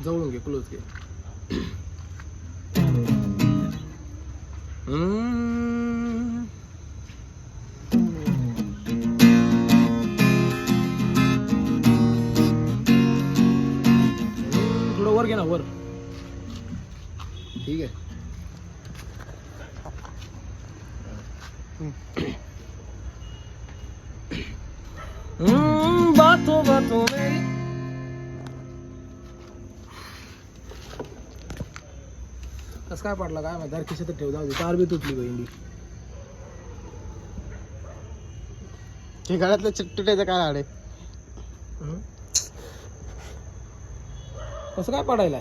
जवळून घे, क्लोज घे. थोडं वर घे ना, वर. ठीक आहे. बातों बातों में कसं काय पडला काय माहिती, खिशात ठेव, जाऊ दे. तार बी तुटली बहिणी. हे गळ्यातलं चिकटुट्याचं काय आडे कसं काय पडायला.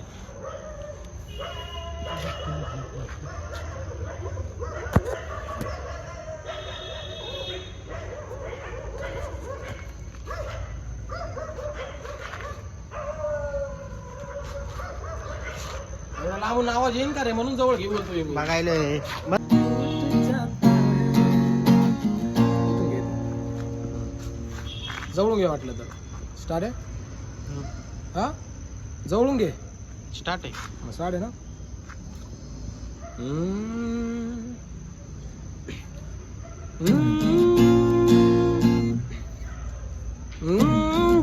लावून आवाज येईन का रे, म्हणून जवळ घे बोलतोय मी. बघायला जवळून घे वाटलं तर. स्टार्ट आहे. हा, जवळून घे. स्टार्ट आहे. स्टार्ट आहे ना.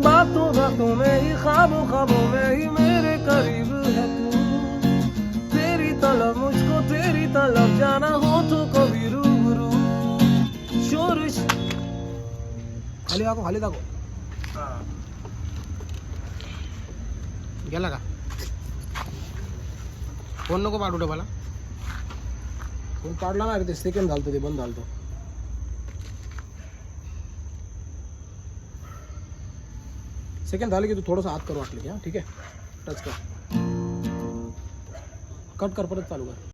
बातों बातों में ही, ख्वाबों ख्वाबों में ही मेरे करीब है तू. तेरी तलब मुझको, तेरी तलब जाना हो तो कभी रूबरू. शोर खाली दाखव, खाली दाखव. गेला का फोन नको पाठवू मला. फोन काढला ना रे, ते सेकंड झालं, ते बंद झालं. सेकंड झालं की तू थोडंसं आत कर वाटलं की. हा ठीक आहे, टच कर, कट कर, परत चालू कर.